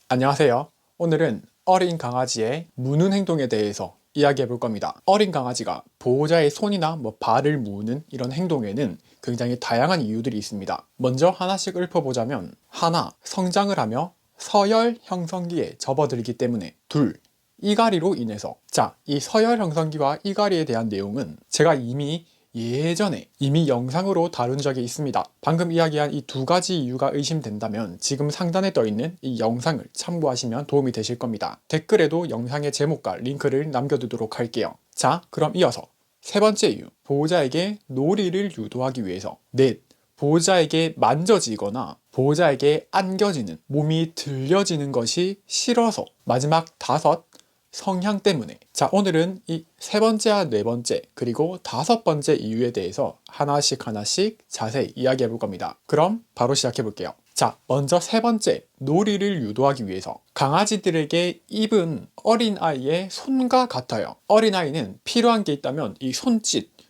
안녕하세요. 오늘은 어린 강아지의 무는 행동에 대해서 이야기해 볼 겁니다. 어린 강아지가 보호자의 손이나 발을 무는 이런 행동에는 굉장히 다양한 이유들이 있습니다. 먼저 하나씩 읊어보자면, 하나, 성장을 하며 서열 형성기에 접어들기 때문에. 둘, 이갈이로 인해서. 자, 이 서열 형성기와 이갈이에 대한 내용은 제가 예전에 영상으로 다룬 적이 있습니다. 방금 이야기한 이 두 가지 이유가 의심된다면 지금 상단에 떠있는 이 영상을 참고하시면 도움이 되실 겁니다. 댓글에도 영상의 제목과 링크를 남겨두도록 할게요. 자, 그럼 이어서 세 번째 이유, 보호자에게 놀이를 유도하기 위해서. 넷, 보호자에게 만져지거나 보호자에게 안겨지는, 몸이 들려지는 것이 싫어서. 마지막 다섯, 성향 때문에. 자, 오늘은 이 세 번째와 네 번째 그리고 다섯 번째 이유에 대해서 하나씩 자세히 이야기해 볼 겁니다. 그럼 바로 시작해 볼게요. 자, 먼저 세 번째, 놀이를 유도하기 위해서. 강아지들에게 입은 어린아이의 손과 같아요. 어린아이는 필요한 게 있다면 이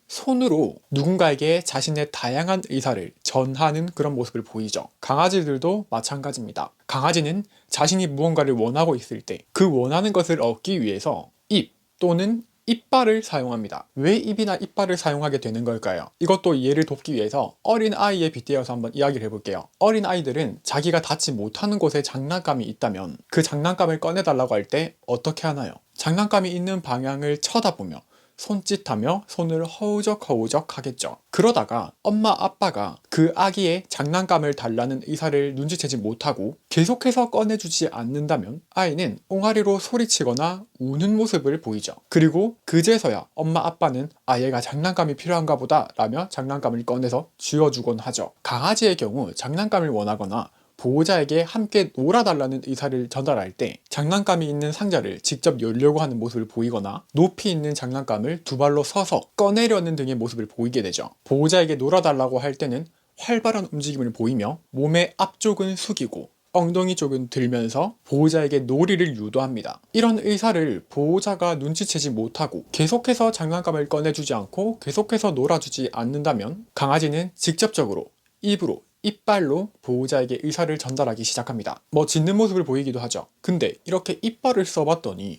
손으로 누군가에게 자신의 다양한 의사를 전하는 그런 모습을 보이죠. 강아지들도 마찬가지입니다. 강아지는 자신이 무언가를 원하고 있을 때 그 원하는 것을 얻기 위해서 입 또는 이빨을 사용합니다. 왜 입이나 이빨을 사용하게 되는 걸까요? 이것도 이해를 돕기 위해서 어린아이에 빗대어서 한번 이야기를 해볼게요. 어린아이들은 자기가 닿지 못하는 곳에 장난감이 있다면 그 장난감을 꺼내달라고 할 때 어떻게 하나요? 장난감이 있는 방향을 쳐다보며 손짓하며 손을 허우적허우적 하겠죠. 그러다가 엄마 아빠가 그 아기의 장난감을 달라는 의사를 눈치채지 못하고 계속해서 꺼내주지 않는다면 아이는 옹알이로 소리치거나 우는 모습을 보이죠. 그리고 그제서야 엄마 아빠는 얘가 장난감이 필요한가 보다 라며 장난감을 꺼내서 쥐어주곤 하죠. 강아지의 경우 장난감을 원하거나 보호자에게 함께 놀아달라는 의사를 전달할 때 장난감이 있는 상자를 직접 열려고 하는 모습을 보이거나 높이 있는 장난감을 두 발로 서서 꺼내려는 등의 모습을 보이게 되죠. 보호자에게 놀아달라고 할 때는 활발한 움직임을 보이며 몸의 앞쪽은 숙이고 엉덩이 쪽은 들면서 보호자에게 놀이를 유도합니다. 이런 의사를 보호자가 눈치채지 못하고 계속해서 장난감을 꺼내주지 않고 계속해서 놀아주지 않는다면 강아지는 직접적으로 입으로, 이빨로 보호자에게 의사를 전달하기 시작합니다. 짖는 모습을 보이기도 하죠. 근데 이렇게 이빨을 써봤더니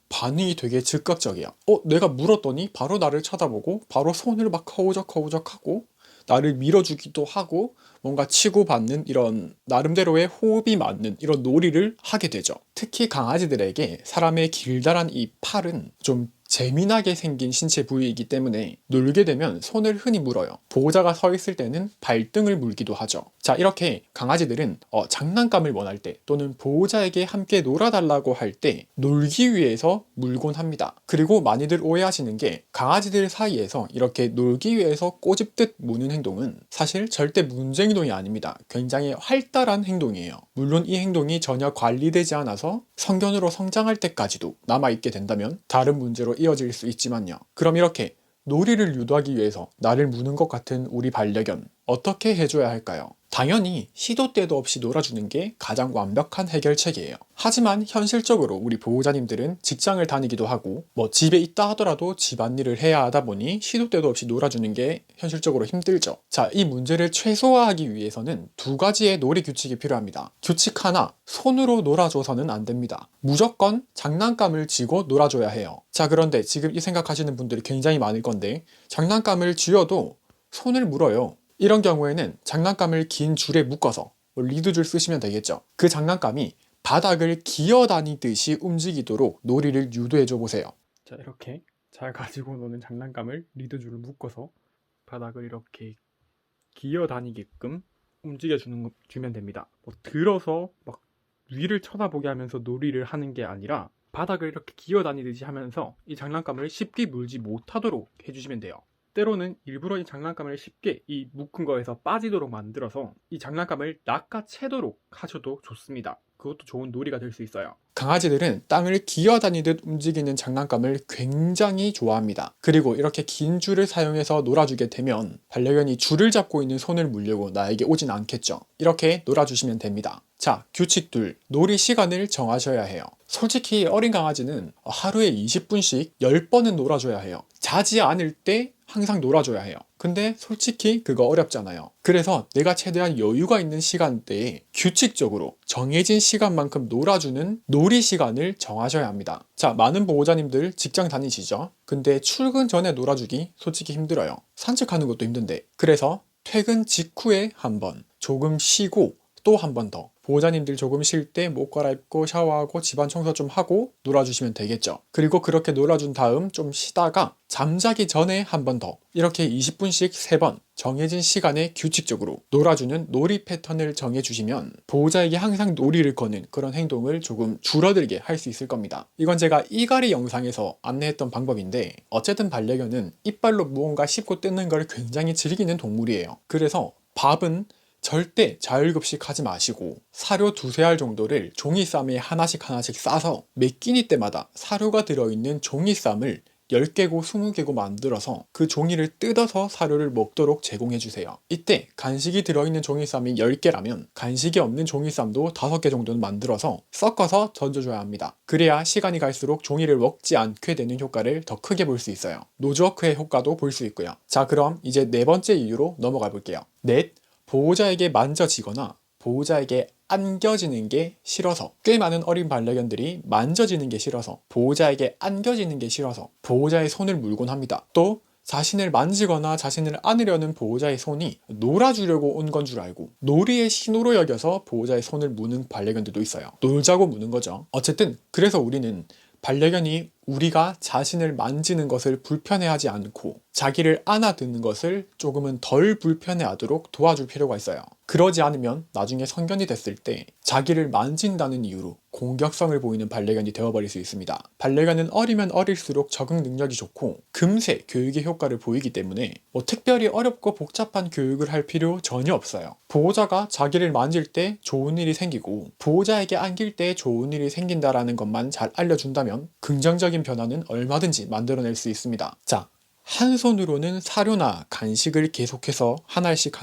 반응이 되게 즉각적이야. 내가 물었더니 바로 나를 쳐다보고 바로 손을 막 허우적허우적하고 나를 밀어주기도 하고 뭔가 치고받는 이런 나름대로의 호흡이 맞는 이런 놀이를 하게 되죠. 특히 강아지들에게 사람의 길다란 이 팔은 좀 재미나게 생긴 신체 부위이기 때문에 놀게 되면 손을 흔히 물어요. 보호자가 서 있을 때는 발등을 물기도 하죠. 자, 이렇게 강아지들은 장난감을 원할 때 또는 보호자에게 함께 놀아달라고 할 때 놀기 위해서 물곤 합니다. 그리고 많이들 오해하시는 게 강아지들 사이에서 이렇게 놀기 위해서 꼬집듯 무는 행동은 사실 절대 문제 행동이 아닙니다. 굉장히 활달한 행동이에요. 물론 이 행동이 전혀 관리되지 않아서 성견으로 성장할 때까지도 남아있게 된다면 다른 문제로 이어질 수 있지만요. 그럼 이렇게 놀이를 유도하기 위해서 나를 무는 것 같은 우리 반려견, 어떻게 해줘야 할까요? 당연히 시도 때도 없이 놀아주는 게 가장 완벽한 해결책이에요. 하지만 현실적으로 우리 보호자님들은 직장을 다니기도 하고 집에 있다 하더라도 집안일을 해야 하다 보니 시도 때도 없이 놀아주는 게 현실적으로 힘들죠. 자, 이 문제를 최소화하기 위해서는 두 가지의 놀이 규칙이 필요합니다. 규칙 하나, 손으로 놀아줘서는 안 됩니다. 무조건 장난감을 쥐고 놀아줘야 해요. 자, 그런데 지금 이 생각하시는 분들이 굉장히 많을 건데 장난감을 쥐어도 손을 물어요. 이런 경우에는 장난감을 긴 줄에 묶어서 리드줄 쓰시면 되겠죠. 그 장난감이 바닥을 기어다니듯이 움직이도록 놀이를 유도해줘 보세요. 자, 이렇게 잘 가지고 노는 장난감을 리드줄을 묶어서 바닥을 이렇게 기어다니게끔 주면 됩니다. 들어서 막 위를 쳐다보게 하면서 놀이를 하는 게 아니라 바닥을 이렇게 기어다니듯이 하면서 이 장난감을 쉽게 물지 못하도록 해주시면 돼요. 때로는 일부러 이 장난감을 쉽게 이 묶은 거에서 빠지도록 만들어서 이 장난감을 낚아채도록 하셔도 좋습니다. 그것도 좋은 놀이가 될 수 있어요. 강아지들은 땅을 기어다니듯 움직이는 장난감을 굉장히 좋아합니다. 그리고 이렇게 긴 줄을 사용해서 놀아주게 되면 반려견이 줄을 잡고 있는 손을 물려고 나에게 오진 않겠죠. 이렇게 놀아주시면 됩니다. 자, 규칙 둘, 놀이 시간을 정하셔야 해요. 솔직히 어린 강아지는 하루에 20분씩 10번은 놀아줘야 해요. 자지 않을 때 항상 놀아줘야 해요. 근데 솔직히 그거 어렵잖아요. 그래서 내가 최대한 여유가 있는 시간대에 규칙적으로 정해진 시간만큼 놀아주는 놀이 시간을 정하셔야 합니다. 자, 많은 보호자님들 직장 다니시죠? 근데 출근 전에 놀아주기 솔직히 힘들어요. 산책하는 것도 힘든데. 그래서 퇴근 직후에 한 번, 조금 쉬고 또 한 번 더. 보호자님들 조금 쉴 때 목 갈아입고 샤워하고 집안 청소 좀 하고 놀아주시면 되겠죠. 그리고 그렇게 놀아준 다음 좀 쉬다가 잠자기 전에 한 번 더. 이렇게 20분씩 3번 정해진 시간에 규칙적으로 놀아주는 놀이 패턴을 정해주시면 보호자에게 항상 놀이를 거는 그런 행동을 조금 줄어들게 할 수 있을 겁니다. 이건 제가 이갈이 영상에서 안내했던 방법인데 어쨌든 반려견은 이빨로 무언가 씹고 뜯는 걸 굉장히 즐기는 동물이에요. 그래서 밥은 절대 자율급식 하지 마시고 사료 2-3알 정도를 종이쌈에 하나씩 싸서 매 끼니 때마다 사료가 들어있는 종이쌈을 10개고 20개고 만들어서 그 종이를 뜯어서 사료를 먹도록 제공해주세요. 이때 간식이 들어있는 종이쌈이 10개라면 간식이 없는 종이쌈도 5개 정도는 만들어서 섞어서 던져줘야 합니다. 그래야 시간이 갈수록 종이를 먹지 않게 되는 효과를 더 크게 볼 수 있어요. 노즈워크의 효과도 볼 수 있고요. 자, 그럼 이제 4번째 이유로 넘어가 볼게요. 넷, 보호자에게 만져지거나 보호자에게 안겨지는 게 싫어서. 꽤 많은 어린 반려견들이 만져지는 게 싫어서, 보호자에게 안겨지는 게 싫어서 보호자의 손을 물곤 합니다. 또 자신을 만지거나 자신을 안으려는 보호자의 손이 놀아주려고 온 건 줄 알고 놀이의 신호로 여겨서 보호자의 손을 무는 반려견들도 있어요. 놀자고 무는 거죠. 어쨌든 그래서 우리는 반려견이 우리가 자신을 만지는 것을 불편해하지 않고 자기를 안아드는 것을 조금은 덜 불편해하도록 도와줄 필요가 있어요. 그러지 않으면 나중에 성견이 됐을 때 자기를 만진다는 이유로 공격성을 보이는 반려견이 되어버릴 수 있습니다. 반려견은 어리면 어릴수록 적응 능력이 좋고 금세 교육의 효과를 보이기 때문에 특별히 어렵고 복잡한 교육을 할 필요 전혀 없어요. 보호자가 자기를 만질 때 좋은 일이 생기고 보호자에게 안길 때 좋은 일이 생긴다라는 것만 잘 알려준다면 긍정적인 변화는 얼마든지 만들어낼 수 있습니다. 자, 한 손으로는 사료나 간식을 계속해서 하나씩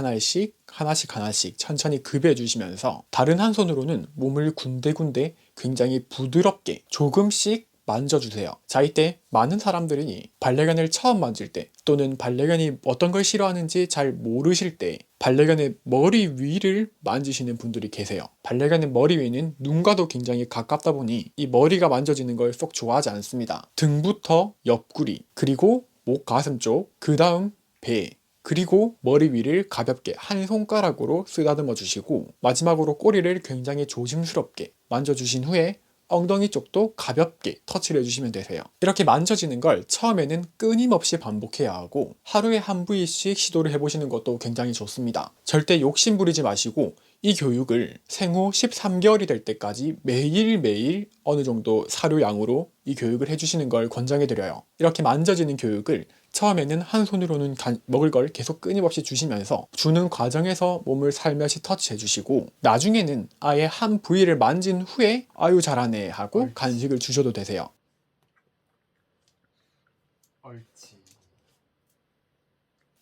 천천히 급여해 주시면서 다른 한 손으로는 몸을 군데군데 굉장히 부드럽게 조금씩 만져주세요. 자, 이때 많은 사람들이 반려견을 처음 만질 때 또는 반려견이 어떤 걸 싫어하는지 잘 모르실 때 반려견의 머리 위를 만지시는 분들이 계세요. 반려견의 머리 위는 눈과도 굉장히 가깝다 보니 이 머리가 만져지는 걸 쏙 좋아하지 않습니다. 등부터 옆구리, 그리고 목 가슴 쪽, 그 다음 배, 그리고 머리 위를 가볍게 한 손가락으로 쓰다듬어 주시고 마지막으로 꼬리를 굉장히 조심스럽게 만져주신 후에 엉덩이 쪽도 가볍게 터치를 해주시면 되세요. 이렇게 만져지는 걸 처음에는 끊임없이 반복해야 하고 하루에 한 부위씩 시도를 해보시는 것도 굉장히 좋습니다. 절대 욕심 부리지 마시고 이 교육을 생후 13개월이 될 때까지 매일매일 어느 정도 사료 양으로 이 교육을 해주시는 걸 권장해드려요. 이렇게 만져지는 교육을 처음에는 한 손으로는 먹을 걸 계속 끊임없이 주시면서 주는 과정에서 몸을 살며시 터치해 주시고 나중에는 아예 한 부위를 만진 후에 아유 잘하네 하고 간식을 주셔도 되세요. 옳지.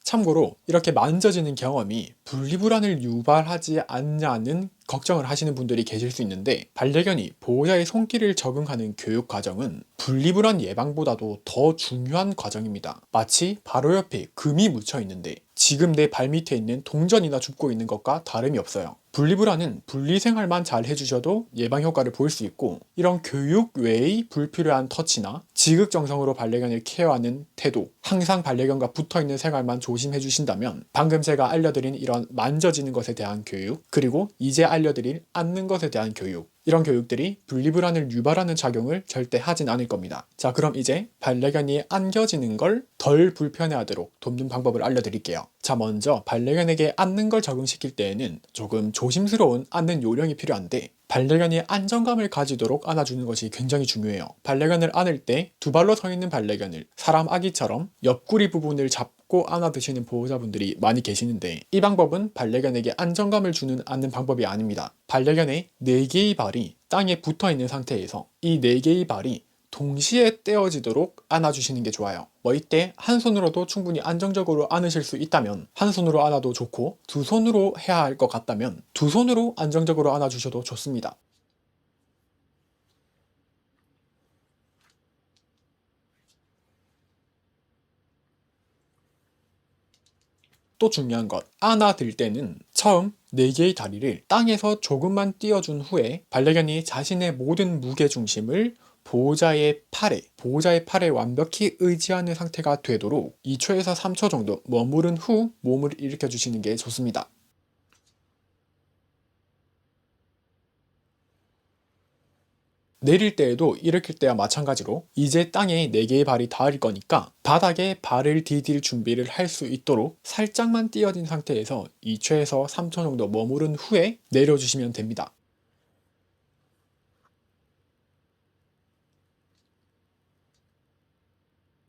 참고로 이렇게 만져지는 경험이 분리불안을 유발하지 않냐는 걱정을 하시는 분들이 계실 수 있는데 반려견이 보호자의 손길을 적응하는 교육 과정은 분리불안 예방보다도 더 중요한 과정입니다. 마치 바로 옆에 금이 묻혀 있는데 지금 내 발밑에 있는 동전이나 줍고 있는 것과 다름이 없어요. 분리불안은 분리생활만 잘 해주셔도 예방 효과를 볼 수 있고 이런 교육 외의 불필요한 터치나 지극정성으로 반려견을 케어하는 태도, 항상 반려견과 붙어있는 생활만 조심해 주신다면 방금 제가 알려드린 이런 만져지는 것에 대한 교육, 그리고 이제 알려드릴 안는 것에 대한 교육, 이런 교육들이 분리불안을 유발하는 작용을 절대 하진 않을 겁니다. 자, 그럼 이제 반려견이 안겨지는 걸 덜 불편해하도록 돕는 방법을 알려드릴게요. 자, 먼저 반려견에게 안는 걸 적응시킬 때에는 조금 조심스러운 안는 요령이 필요한데 반려견이 안정감을 가지도록 안아주는 것이 굉장히 중요해요. 반려견을 안을 때 2발로 서 있는 반려견을 사람 아기처럼 옆구리 부분을 잡고 안아드시는 보호자분들이 많이 계시는데 이 방법은 반려견에게 안정감을 주는 안는 방법이 아닙니다. 반려견의 4개의 발이 땅에 붙어있는 상태에서 이 4개의 발이 동시에 떼어지도록 안아주시는 게 좋아요. 이때 한 손으로도 충분히 안정적으로 안으실 수 있다면 한 손으로 안아도 좋고 2손으로 해야 할 것 같다면 2손으로 안정적으로 안아주셔도 좋습니다. 또 중요한 것, 안아들 때는 처음 4개의 다리를 땅에서 조금만 띄워준 후에 반려견이 자신의 모든 무게 중심을 보호자의 팔에 완벽히 의지하는 상태가 되도록 2초에서 3초 정도 머무른 후 몸을 일으켜 주시는 게 좋습니다. 내릴 때에도 일으킬 때와 마찬가지로 이제 땅에 4개의 발이 닿을 거니까 바닥에 발을 디딜 준비를 할 수 있도록 살짝만 띄어진 상태에서 2초에서 3초 정도 머무른 후에 내려주시면 됩니다.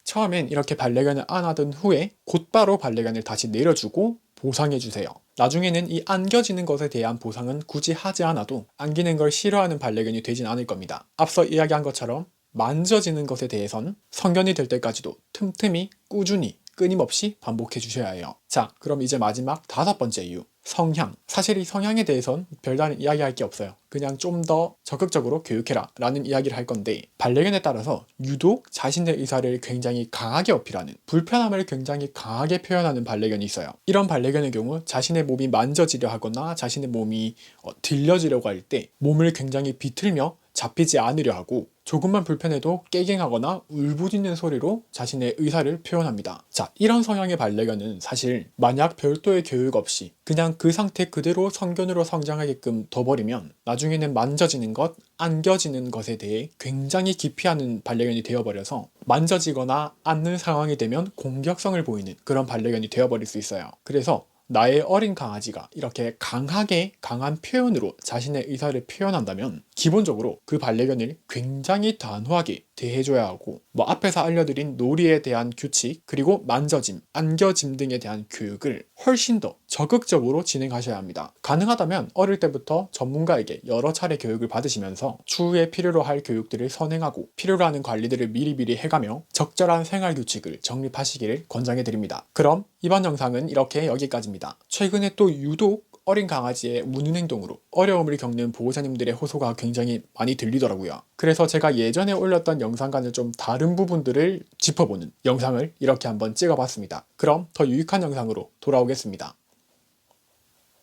처음엔 이렇게 반려견을 안아둔 후에 곧바로 반려견을 다시 내려주고 보상해주세요. 나중에는 이 안겨지는 것에 대한 보상은 굳이 하지 않아도 안기는 걸 싫어하는 반려견이 되진 않을 겁니다. 앞서 이야기한 것처럼 만져지는 것에 대해선 성견이 될 때까지도 틈틈이 꾸준히 끊임없이 반복해 주셔야 해요. 자, 그럼 이제 마지막 5번째 이유. 성향. 사실 이 성향에 대해선 별다른 이야기할 게 없어요. 그냥 좀 더 적극적으로 교육해라 라는 이야기를 할 건데, 반려견에 따라서 유독 자신의 의사를 굉장히 강하게 어필하는, 불편함을 굉장히 강하게 표현하는 반려견이 있어요. 이런 반려견의 경우 자신의 몸이 만져지려 하거나 자신의 몸이 들려지려고 할 때 몸을 굉장히 비틀며 잡히지 않으려 하고, 조금만 불편해도 깨갱하거나 울부짖는 소리로 자신의 의사를 표현합니다. 자, 이런 성향의 반려견은 사실 만약 별도의 교육 없이 그냥 그 상태 그대로 성견으로 성장하게끔 둬버리면 나중에는 만져지는 것, 안겨지는 것에 대해 굉장히 기피하는 반려견이 되어버려서 만져지거나 안는 상황이 되면 공격성을 보이는 그런 반려견이 되어버릴 수 있어요. 그래서 나의 어린 강아지가 이렇게 강하게 강한 표현으로 자신의 의사를 표현한다면 기본적으로 그 반려견을 굉장히 단호하게 대해줘야 하고, 앞에서 알려드린 놀이에 대한 규칙, 그리고 만져짐, 안겨짐 등에 대한 교육을 훨씬 더 적극적으로 진행하셔야 합니다. 가능하다면 어릴 때부터 전문가에게 여러 차례 교육을 받으시면서 추후에 필요로 할 교육들을 선행하고 필요로 하는 관리들을 미리미리 해가며 적절한 생활 규칙을 정립하시기를 권장해 드립니다. 그럼 이번 영상은 이렇게 여기까지입니다. 최근에 또 유독 어린 강아지의 무는 행동으로 어려움을 겪는 보호자님들의 호소가 굉장히 많이 들리더라고요. 그래서 제가 예전에 올렸던 영상과는 좀 다른 부분들을 짚어보는 영상을 이렇게 한번 찍어봤습니다. 그럼 더 유익한 영상으로 돌아오겠습니다.